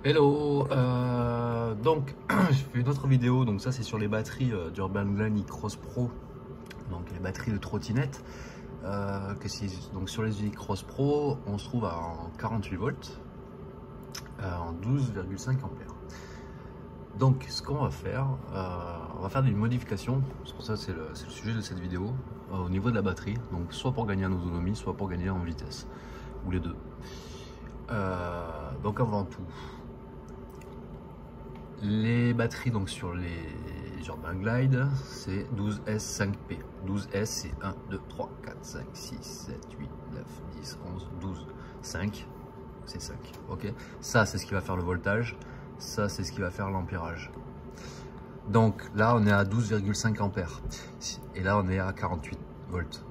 Hello, donc je fais une autre vidéo, donc ça c'est sur les batteries d'Urban Glide e-Cross Pro, donc les batteries de trottinette. Donc sur les e-Cross Pro, on se trouve en 48 volts, en 12,5 ampères. Donc ce qu'on va faire, on va faire des modifications, c'est pour ça c'est le sujet de cette vidéo, au niveau de la batterie, donc soit pour gagner en autonomie, soit pour gagner en vitesse, ou les deux. Donc avant tout, les batteries donc sur les Urban Glide, c'est 12S5P. 12S c'est 1, 2, 3, 4, 5, 6, 7, 8, 9, 10, 11, 12, 5. C'est 5, ok. Ça c'est ce qui va faire le voltage, ça c'est ce qui va faire l'ampérage. Donc là on est à 12,5 ampères et là on est à 48 volts.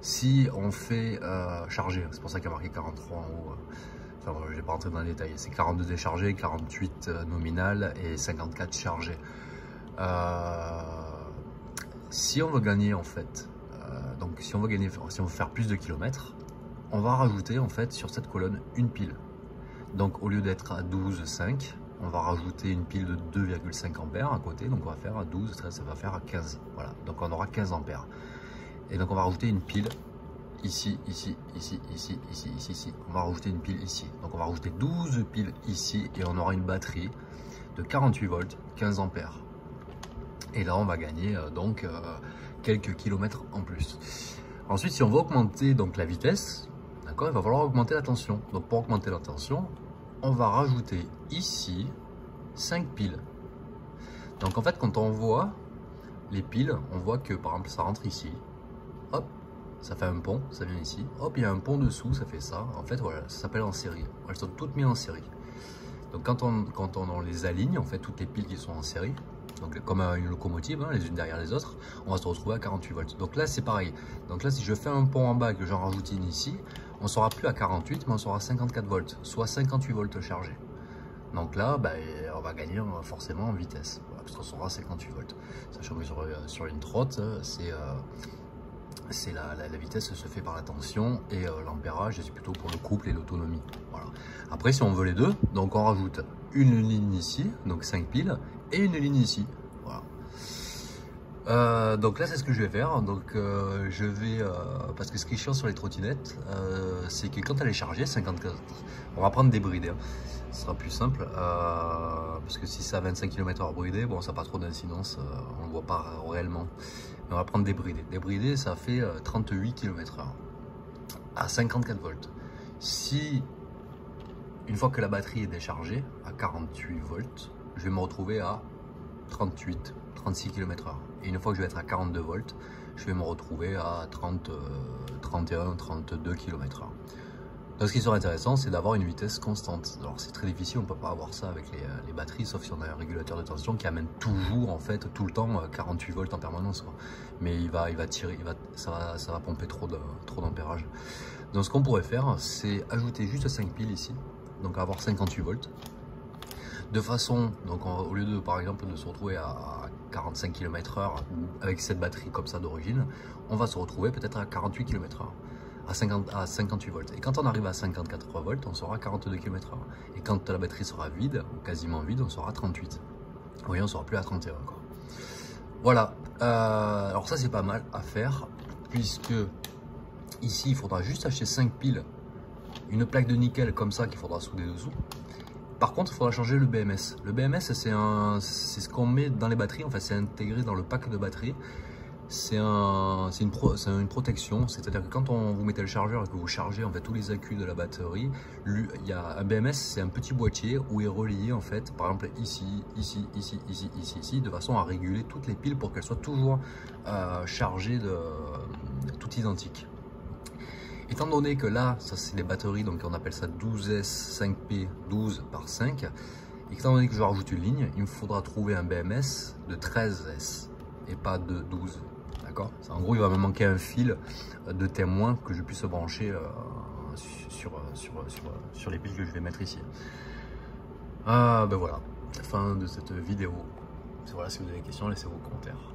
Si on fait charger, c'est pour ça qu'il y a marqué 43 en haut. Enfin, je ne vais pas rentrer dans les détails, c'est 42 déchargés, 48 nominal et 54 chargés. Si on veut gagner en fait, donc si on veut faire plus de kilomètres, on va rajouter en fait sur cette colonne une pile. Donc au lieu d'être à 12,5, on va rajouter une pile de 2,5 ampères à côté, donc on va faire à 12, ça va faire à 15. Voilà, donc on aura 15 ampères. Et donc on va rajouter une pile. Ici, ici, ici, ici, ici, ici, ici. On va rajouter une pile ici. Donc on va rajouter 12 piles ici et on aura une batterie de 48 volts, 15 ampères. Et là on va gagner quelques kilomètres en plus. Ensuite, si on veut augmenter donc la vitesse, d'accord, il va falloir augmenter la tension. Donc pour augmenter la tension, on va rajouter ici 5 piles. Donc en fait, quand on voit les piles, on voit que par exemple ça rentre ici. Hop. Ça fait un pont, ça vient ici. Hop, il y a un pont dessous, ça fait ça. En fait, voilà, ça s'appelle en série. Elles sont toutes mises en série. Donc, quand on les aligne, en fait, toutes les piles qui sont en série, donc comme une locomotive, hein, les unes derrière les autres, on va se retrouver à 48 volts. Donc là, c'est pareil. Donc là, si je fais un pont en bas et que j'en rajoute une ici, on ne sera plus à 48, mais on sera à 54 volts, soit 58 volts chargés. Donc là, on va gagner forcément en vitesse, voilà, parce qu'on sera à 58 volts. Sachant que sur une trotte, la vitesse se fait par la tension et l'ampérage c'est plutôt pour le couple et l'autonomie. Voilà. Après si on veut les deux, donc on rajoute une ligne ici, donc 5 piles, et une ligne ici. Voilà. Donc là c'est ce que je vais faire. Donc je vais parce que ce qui est chiant sur les trottinettes, c'est que quand elle est chargée, 54, on va prendre des brides. Hein. Ce sera plus simple parce que si c'est à 25 km/h bridé, bon ça n'a pas trop d'incidence, on ne voit pas réellement. Mais on va prendre des bridés. Des bridés, ça fait 38 km/h à 54 volts. Si une fois que la batterie est déchargée à 48 volts, je vais me retrouver à 38, 36 km/h. Et une fois que je vais être à 42 volts, je vais me retrouver à 30, 31, 32 km/h. Donc ce qui serait intéressant, c'est d'avoir une vitesse constante. Alors c'est très difficile, on ne peut pas avoir ça avec les batteries, sauf si on a un régulateur de tension qui amène toujours, en fait, tout le temps 48 volts en permanence. Quoi. Mais il va tirer, ça va pomper trop d'ampérage. Donc ce qu'on pourrait faire, c'est ajouter juste 5 piles ici, donc avoir 58 volts. De façon, donc au lieu de, par exemple, de se retrouver à 45 km/h avec cette batterie comme ça d'origine, on va se retrouver peut-être à 48 km/h. À 58 volts. Et quand on arrive à 54 volts, on sera à 42 km/h. Et quand la batterie sera vide, ou quasiment vide, on sera à 38. Vous voyez, on ne sera plus à 31 encore. Voilà. Alors ça, c'est pas mal à faire, puisque ici, il faudra juste acheter 5 piles, une plaque de nickel comme ça qu'il faudra souder dessous. Par contre, il faudra changer le BMS. Le BMS, c'est ce qu'on met dans les batteries, en fait, c'est intégré dans le pack de batterie. C'est une protection, c'est-à-dire que quand vous mettez le chargeur et que vous chargez en fait tous les accus de la batterie, il y a un BMS, c'est un petit boîtier où est relié en fait, par exemple ici, ici, ici, ici, ici, ici, de façon à réguler toutes les piles pour qu'elles soient toujours chargées toutes identiques. Étant donné que là, ça c'est les batteries, donc on appelle ça 12S 5P 12 par 5, et étant donné que je rajoute une ligne, il me faudra trouver un BMS de 13S et pas de 12. D'accord. En gros, il va me manquer un fil de témoin que je puisse brancher sur les piles que je vais mettre ici. Ben voilà, la fin de cette vidéo. Voilà, si vous avez des questions, laissez vos commentaires.